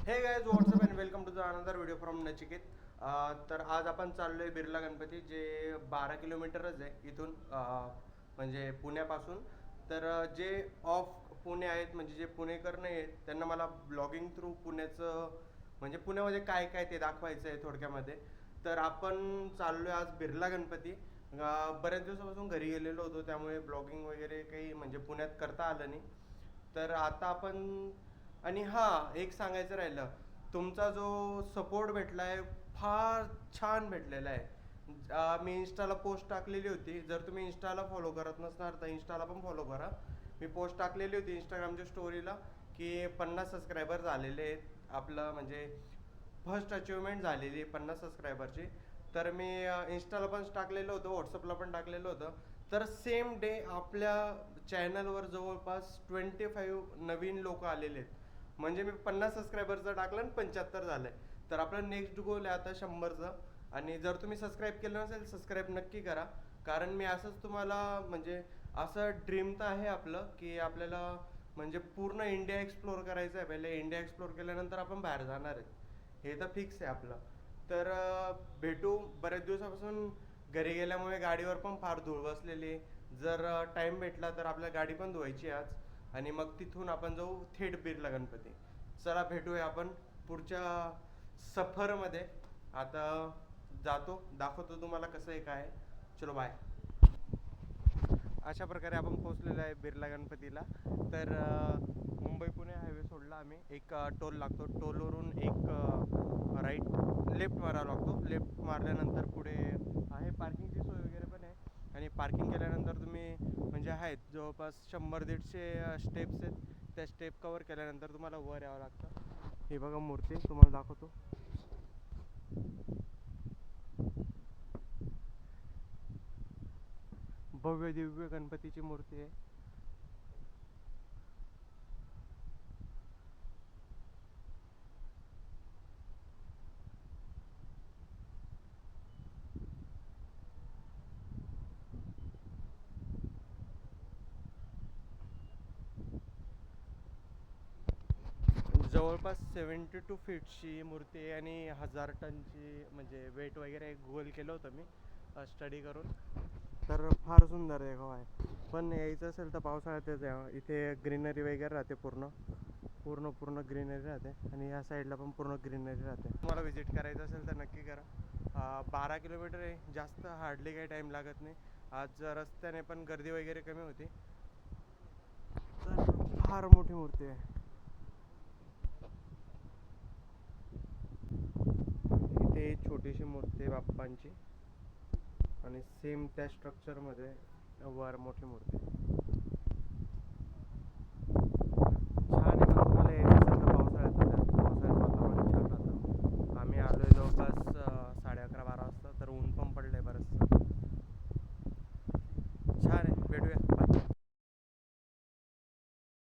हे guys what's up and welcome to the another video from Nachiket. तर आज आपण चाललोय बिर्ला गणपती जे 12 किलोमीटरच आहे इथून, म्हणजे पुण्यापासून. तर जे ऑफ पुणे आहेत, म्हणजे जे पुणेकर नाही आहेत, त्यांना मला ब्लॉगिंग थ्रू पुण्याचं म्हणजे पुण्यामध्ये काय काय ते दाखवायचं आहे थोडक्यामध्ये. तर आपण चाललोय आज बिर्ला गणपती. बऱ्याच दिवसापासून घरी गेलेलो होतो, त्यामुळे ब्लॉगिंग वगैरे काही म्हणजे पुण्यात करता आलं नाही. तर आता आपण, आणि हां, एक सांगायचं राहिलं, तुमचा जो सपोर्ट भेटला आहे फार छान भेटलेला आहे. मी इन्स्टाला पोस्ट टाकलेली होती. जर तुम्ही इन्स्टाला फॉलो करत नसणार तर इन्स्टाला पण फॉलो करा. मी पोस्ट टाकलेली होती इंस्टाग्रामच्या स्टोरीला की 50 सबस्क्रायबर झालेले आहेत, आपलं म्हणजे फर्स्ट अचिव्हमेंट झालेली आहे 50 सबस्क्रायबरची. तर मी इन्स्टाला पण टाकलेलं होतं, व्हॉट्सअपला पण टाकलेलं होतं. तर सेम डे आपल्या चॅनलवर जवळपास 25 नवीन लोक आलेले आहेत. म्हणजे मी 50 सबस्क्रायबरचं टाकलं आणि 75 झालंय. तर आपलं नेक्स्ट गोल आहे आता 100चं. आणि जर तुम्ही सबस्क्राईब केलं नसेल, सबस्क्राईब नक्की करा. कारण मी असंच तुम्हाला म्हणजे असं ड्रीम तर आहे आपलं की आपल्याला म्हणजे पूर्ण इंडिया एक्सप्लोर करायचं आहे. पहिले इंडिया एक्सप्लोर केल्यानंतर आपण बाहेर जाणार आहे, हे तर फिक्स आहे आपलं. तर भेटू. बऱ्याच दिवसापासून घरी गेल्यामुळे गाडीवर पण फार धूळ बसलेली. जर टाइम भेटला तर आपल्या गाडी पण धुवायची आज, आणि मग तिथून आपण जाऊ थेट बिर्ला गणपती. चला भेटूया आपण पुढच्या सफरमध्ये. आता जातो, दाखवतो तुम्हाला कसं आहे काय. चलो बाय. अशा प्रकारे आपण पोहोचलेलो आहे बिर्ला गणपतीला. तर मुंबई पुणे हायवे सोडला आम्ही. एक टोल लागतो, टोलवरून एक राईट लेफ्ट मारावा लागतो. लेफ्ट मारल्यानंतर पुढे आहे पार्किंगची सोय वगैरे पण आहे. आणि पार्किंग केल्यानंतर तुम्ही म्हणजे आहेत जवळपास 100-150 स्टेप्स आहेत. त्या स्टेप कवर केल्यानंतर तुम्हाला वर यावं लागतं. हे बघा मूर्ती तुम्हाला दाखवतो. भव्य दिव्य गणपतीची मूर्ती आहे. जवळपास 72 फीटची मूर्ती आहे आणि 1000 टनची म्हणजे वेट वगैरे गुगल केलं होतं मी स्टडी करून. तर फार सुंदर देखावा आहे. पण यायचं असेल तर पावसाळ्यातच या. इथे ग्रीनरी वगैरे राहते, पूर्ण पूर्ण पूर्ण ग्रीनरी राहते. आणि या साईडला पण पूर्ण ग्रीनरी राहते. तुम्हाला व्हिजिट करायचं असेल तर नक्की करा. 12 किलोमीटर आहे, जास्त हार्डली काही टाईम लागत नाही. आज रस्त्याने पण गर्दी वगैरे कमी होती. तर फार मोठी मूर्ती आहे. इथे छोटीशी मूर्ती आहे बाप्पांची, आणि सेम त्या स्ट्रक्चरमध्ये वर मोठी मूर्ती.